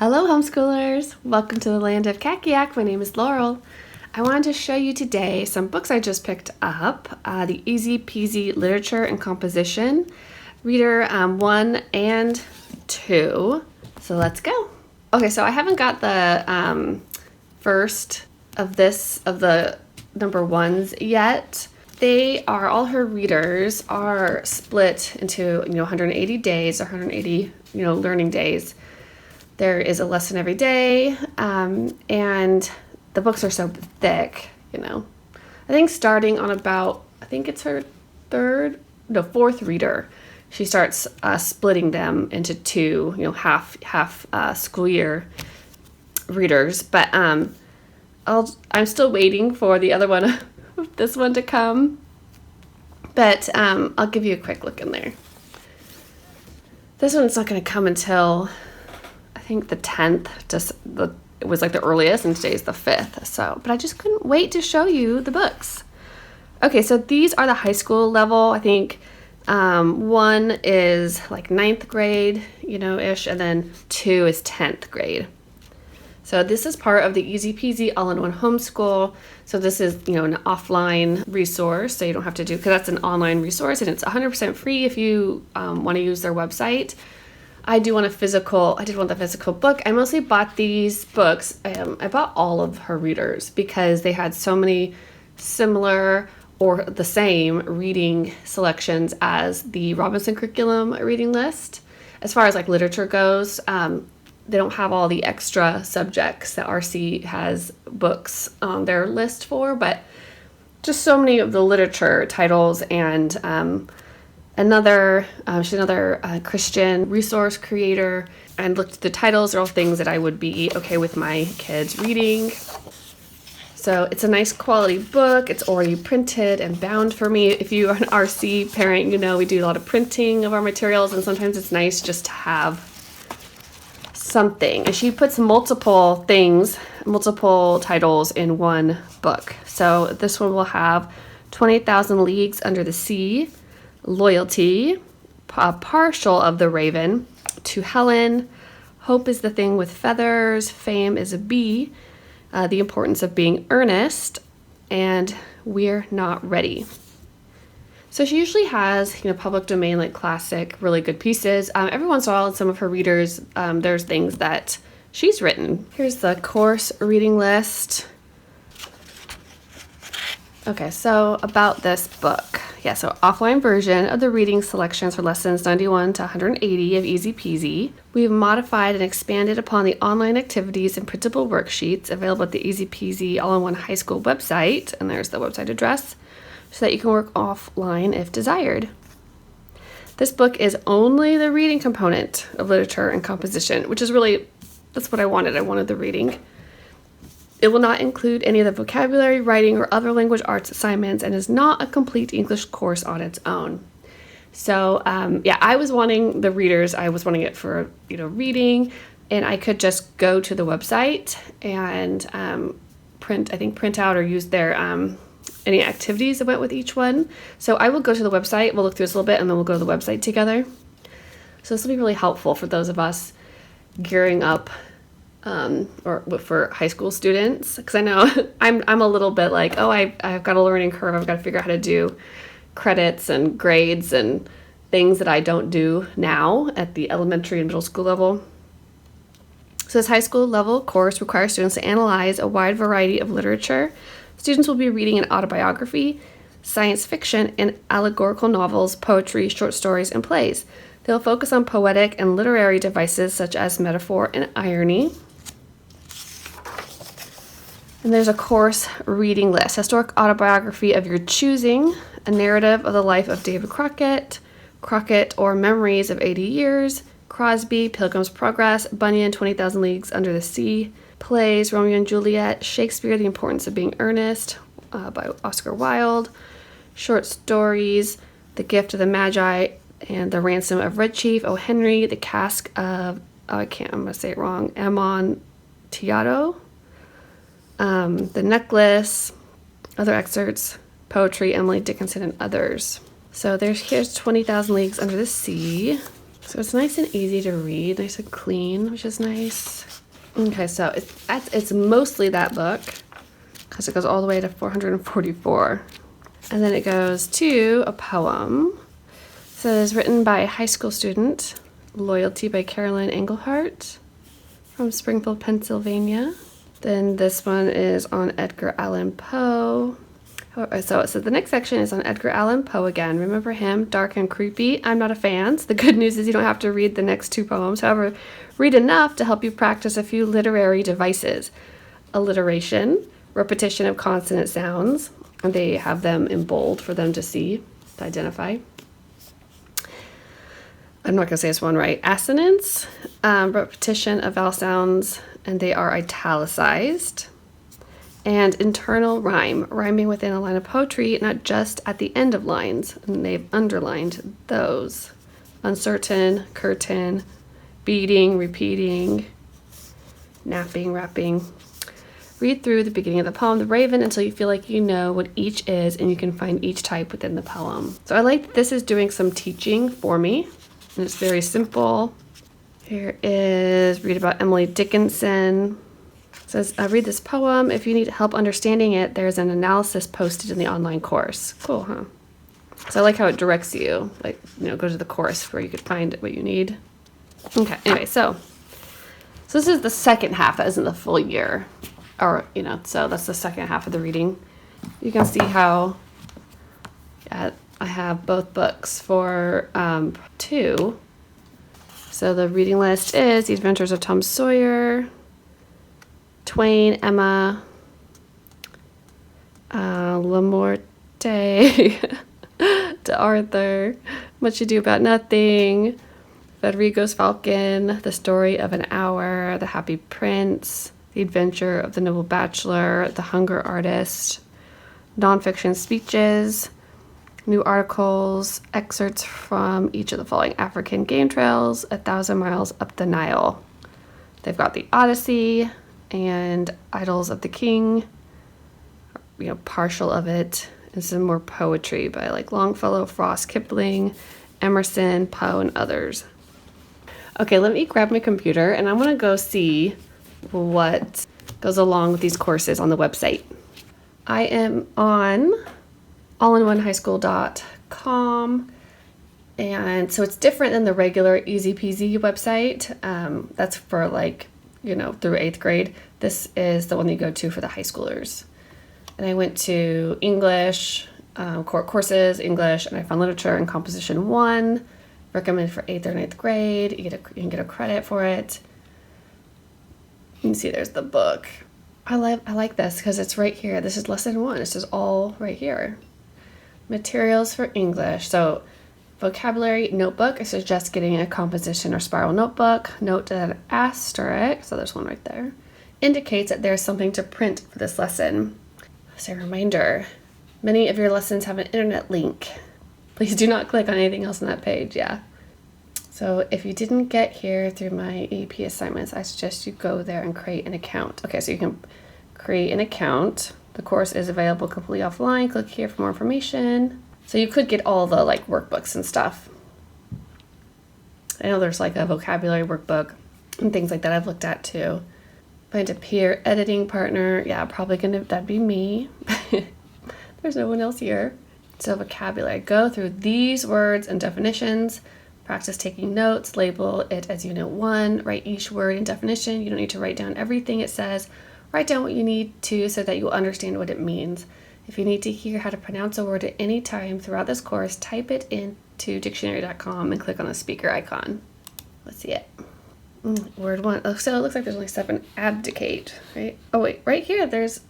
Hello homeschoolers! Welcome to the land of Kakiak. My name is Laurel. I wanted to show you today some books I just picked up. The Easy Peasy Literature and Composition, Reader 1 and 2. So let's go. Okay, so I haven't got the first of the number ones yet. All her readers are split into 180 days or 180 learning days. There is a lesson every day, and the books are so thick, I think starting on it's her fourth reader, she starts splitting them into two, half school year readers. But I'm still waiting for the other one, this one to come. But I'll give you a quick look in there. This one's not going to come until I think the 10th, it was like the earliest, and today's the 5th. But I just couldn't wait to show you the books. Okay, so these are the high school level. I think one is like 9th grade, ish, and then 2 is 10th grade. So this is part of the Easy Peasy All-in-One Homeschool. So this is, an offline resource, so you don't have to because that's an online resource, and it's 100% free if you want to use their website. I did want the physical book. I mostly bought these books. I bought all of her readers because they had so many similar or the same reading selections as the Robinson curriculum reading list. As far as like literature goes, they don't have all the extra subjects that RC has books on their list for, but just so many of the literature titles. And she's another Christian resource creator, and looked at the titles are all things that I would be okay with my kids reading. So it's a nice quality book. It's already printed and bound for me. If you are an RC parent, we do a lot of printing of our materials, and sometimes it's nice just to have something. And she puts multiple titles in one book. So this one will have 28,000 Leagues Under the Sea, Loyalty, Partial of the Raven, To Helen, Hope is the Thing with Feathers, Fame is a Bee, The Importance of Being Earnest, and We're Not Ready. So she usually has, public domain, like classic, really good pieces. Every once in a while in some of her readers, there's things that she's written. Here's the course reading list. Okay, so about this book. Yeah, so offline version of the reading selections for lessons 91 to 180 of Easy Peasy. We've modified and expanded upon the online activities and printable worksheets available at the Easy Peasy All-in-One High School website, and there's the website address, so that you can work offline if desired. This book is only the reading component of literature and composition, which is that's what I wanted. I wanted the reading. It will not include any of the vocabulary, writing, or other language arts assignments, and is not a complete English course on its own. So, I was wanting the readers. I was wanting it for, reading, and I could just go to the website and print out or use their any activities that went with each one. So I will go to the website. We'll look through this a little bit, and then we'll go to the website together. So this will be really helpful for those of us gearing up or for high school students, because I know I'm a little bit like, I've got a learning curve. I've got to figure out how to do credits and grades and things that I don't do now at the elementary and middle school level. So this high school level course requires students to analyze a wide variety of literature. Students will be reading an autobiography, science fiction, and allegorical novels, poetry, short stories, and plays. They'll focus on poetic and literary devices such as metaphor and irony. And there's a course reading list: historic autobiography of your choosing, a narrative of the life of David Crockett, or Memories of 80 Years, Crosby, Pilgrim's Progress, Bunyan, 20,000 Leagues Under the Sea, plays, Romeo and Juliet, Shakespeare, The Importance of Being Earnest, by Oscar Wilde, short stories, The Gift of the Magi and the Ransom of Red Chief, O. Henry, The Cask of, I'm going to say it wrong, Amontillado, The Necklace, other excerpts, poetry, Emily Dickinson, and others. So here's 20,000 Leagues Under the Sea. So it's nice and easy to read, nice and clean, which is nice. Okay, so it's mostly that book because it goes all the way to 444. And then it goes to a poem. It says, written by a high school student, Loyalty by Carolyn Englehart from Springfield, Pennsylvania. Then this one is on Edgar Allan Poe. So it says the next section is on Edgar Allan Poe again. Remember him? Dark and creepy. I'm not a fan. So the good news is you don't have to read the next two poems. However, read enough to help you practice a few literary devices. Alliteration, repetition of consonant sounds. And they have them in bold for them to see, to identify. I'm not going to say this one right. Assonance, repetition of vowel sounds, and they are italicized. And internal rhyme, rhyming within a line of poetry, not just at the end of lines. And they've underlined those. Uncertain, curtain, beating, repeating, napping, rapping. Read through the beginning of the poem, The Raven, until you feel like you know what each is and you can find each type within the poem. So I like that this is doing some teaching for me. And it's very simple. Here is read about Emily Dickinson. It says, read this poem. If you need help understanding it, there's an analysis posted in the online course. Cool, huh? So I like how it directs you, like, go to the course where you could find what you need. Okay, anyway, so this is the second half. That isn't the full year. Or, so that's the second half of the reading. You can see how I have both books for 2. So the reading list is The Adventures of Tom Sawyer, Twain, Emma, Lamorte, to Arthur, Much Ado About Nothing, Federico's Falcon, The Story of an Hour, The Happy Prince, The Adventure of the Noble Bachelor, The Hunger Artist, nonfiction speeches, new articles, excerpts from each of the following African game trails, 1,000 miles up the Nile. They've got the Odyssey and Idylls of the King, partial of it, and some more poetry by Longfellow, Frost, Kipling, Emerson, Poe, and others. Okay, let me grab my computer and I want to go see what goes along with these courses on the website. I am on allinonehighschool.com, and so it's different than the regular Easy Peasy website. That's for through 8th grade. This is the one you go to for the high schoolers. And I went to English, core courses, English, and I found literature and composition 1, recommended for 8th or 9th grade. You can get a credit for it. You can see there's the book. I like this because it's right here. This is lesson 1. It's just all right here. Materials for English. So vocabulary notebook. I suggest getting a composition or spiral notebook. Note that an asterisk, so there's one right there, indicates that there's something to print for this lesson. As a reminder, many of your lessons have an internet link. Please do not click on anything else on that page. Yeah. So if you didn't get here through my AP assignments, I suggest you go there and create an account. Okay, so you can create an account. The course is available completely offline. Click here for more information. So you could get all the workbooks and stuff. I know there's a vocabulary workbook and things like that I've looked at too. Find a peer editing partner. Yeah, that'd be me. There's no one else here. So vocabulary, go through these words and definitions. Practice taking notes, label it as Unit 1, write each word and definition. You don't need to write down everything it says. Write down what you need to so that you'll understand what it means. If you need to hear how to pronounce a word at any time throughout this course, type it into dictionary.com and click on the speaker icon. Let's see it. Word 1. Oh, so it looks like there's only 7. Abdicate, right? Oh, wait, right here there's...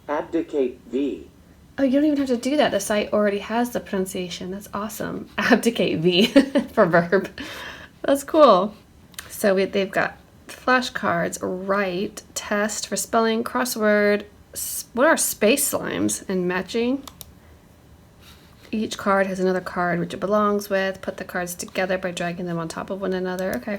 Abdicate V. Oh, you don't even have to do that. The site already has the pronunciation. That's awesome. Abdicate V for verb. That's cool. So they've got flashcards, write, test for spelling, crossword. What are space slimes and matching? Each card has another card which it belongs with. Put the cards together by dragging them on top of one another. Okay.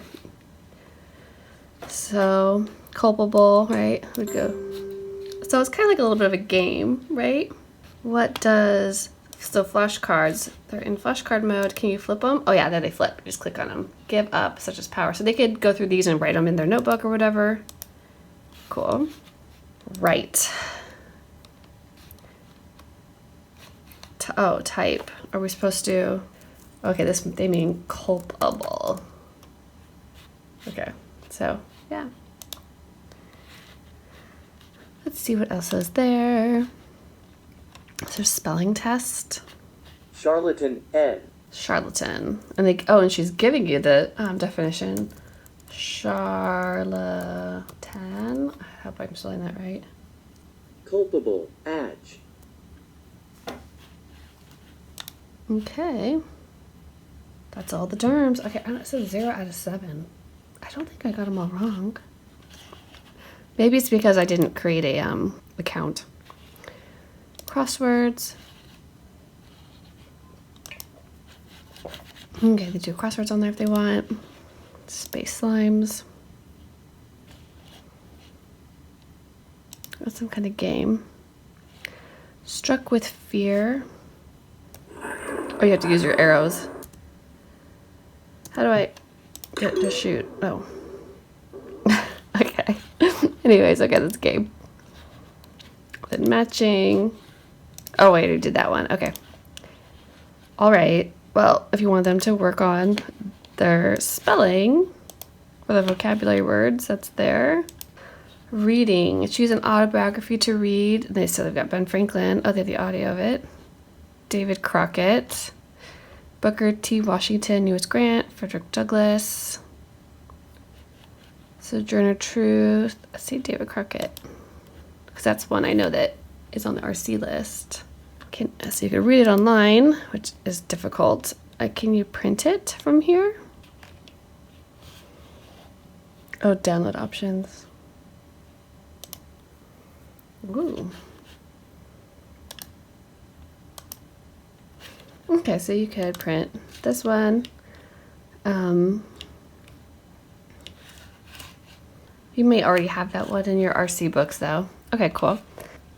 So culpable, right? So it's kind of like a little bit of a game, right? What does So flashcards, they're in flashcard mode. Can you flip them? Oh yeah, there they flip. Just click on them. Give up, such as power. So they could go through these and write them in their notebook or whatever. Cool. Right. Oh, type. Are we supposed to? Okay, they mean culpable. Okay, so yeah. Let's see what else is there. Is there a spelling test? Charlatan N. Charlatan. And she's giving you the definition. Charlatan. I hope I'm spelling that right. Culpable, adj. Okay. That's all the terms. Okay, it says 0 out of 7. I don't think I got them all wrong. Maybe it's because I didn't create a account. Crosswords. Okay, they do crosswords on there if they want. Space slimes. That's some kind of game. Struck with fear. Oh, you have to use your arrows. How do I get to shoot? Oh. Okay. Anyways, okay, that's game. Then matching. Oh, wait, I did that one. Okay. All right. Well, if you want them to work on their spelling for the vocabulary words, that's there. Reading. Choose an autobiography to read. They've got Ben Franklin. Oh, they have the audio of it. David Crockett. Booker T. Washington, U.S. Grant. Frederick Douglass. Sojourner Truth. Let's see, David Crockett. Because that's one I know that is on the RC list. So you can read it online, which is difficult. Can you print it from here? Oh, download options. Ooh. Okay, so you could print this one. You may already have that one in your RC books, though. Okay, cool.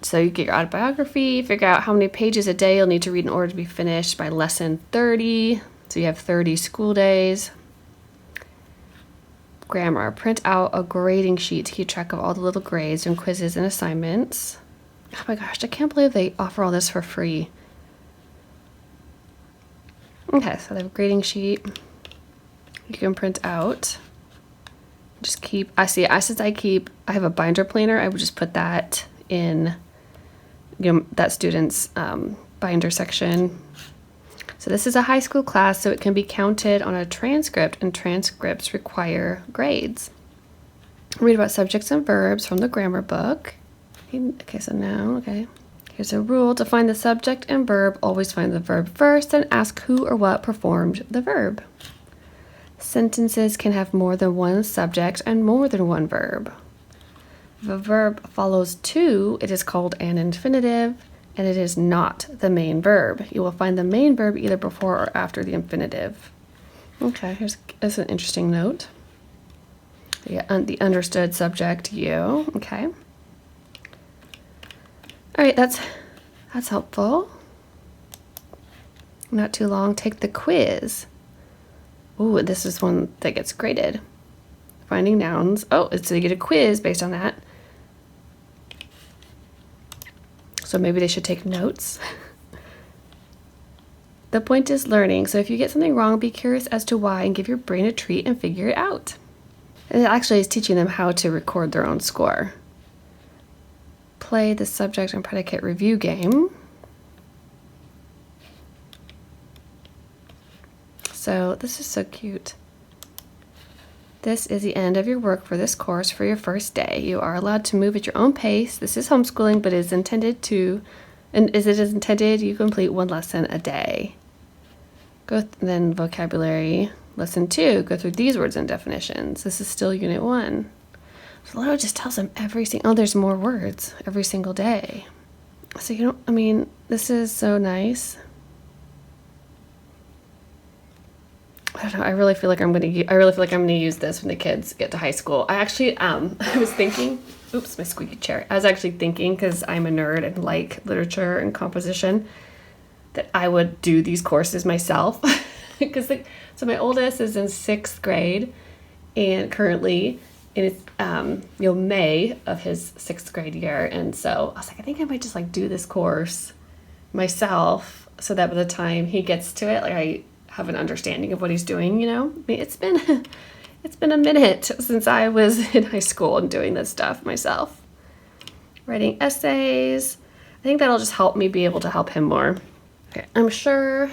So you get your autobiography, figure out how many pages a day you'll need to read in order to be finished by lesson 30. So you have 30 school days. Grammar. Print out a grading sheet to keep track of all the little grades and quizzes and assignments. Oh my gosh, I can't believe they offer all this for free. Okay, so they have a grading sheet you can print out. Just keep, since I have a binder planner, I would just put that in that student's binder section. So this is a high school class, so it can be counted on a transcript, and transcripts require grades. Read about subjects and verbs from the grammar book. Okay, so now, okay. Here's a rule. To find the subject and verb, always find the verb first and ask who or what performed the verb. Sentences can have more than one subject and more than one verb. If a verb follows two, it is called an infinitive, and it is not the main verb. You will find the main verb either before or after the infinitive. Okay, here's an interesting note. The understood subject, you. Okay. All right, that's helpful. Not too long. Take the quiz. Ooh, this is one that gets graded. Finding nouns. Oh, so you get a quiz based on that. So maybe they should take notes. The point is learning. So if you get something wrong, be curious as to why and give your brain a treat and figure it out. And it actually is teaching them how to record their own score. Play the subject and predicate review game. So this is so cute. This is the end of your work for this course for your first day. You are allowed to move at your own pace. This is homeschooling, but as it is intended, you complete one lesson a day. Then vocabulary, lesson 2, go through these words and definitions. This is still unit 1. So Lotto just tells them there's more words every single day. So this is so nice. I don't know. I really feel like I'm gonna use this when the kids get to high school. I actually, I was thinking. Oops, my squeaky chair. I was actually thinking, because I'm a nerd and like literature and composition. that I would do these courses myself. Because so my oldest is in 6th grade, and currently, and it's May of his 6th grade year, and so I was like, I think I might just like do this course myself, so that by the time he gets to it, like I have an understanding of what he's doing. You know, I mean, it's been a minute since I was in high school and doing this stuff myself. Writing essays. I think that'll just help me be able to help him more. Okay, I'm sure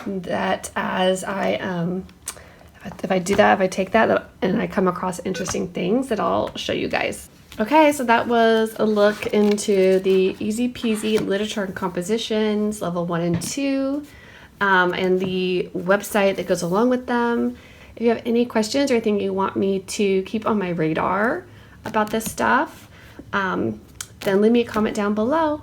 that as if I do that, if I take that and I come across interesting things, that I'll show you guys. Okay, so that was a look into the Easy Peasy Literature and Compositions, level 1 and 2, and the website that goes along with them. If you have any questions or anything you want me to keep on my radar about this stuff, then leave me a comment down below.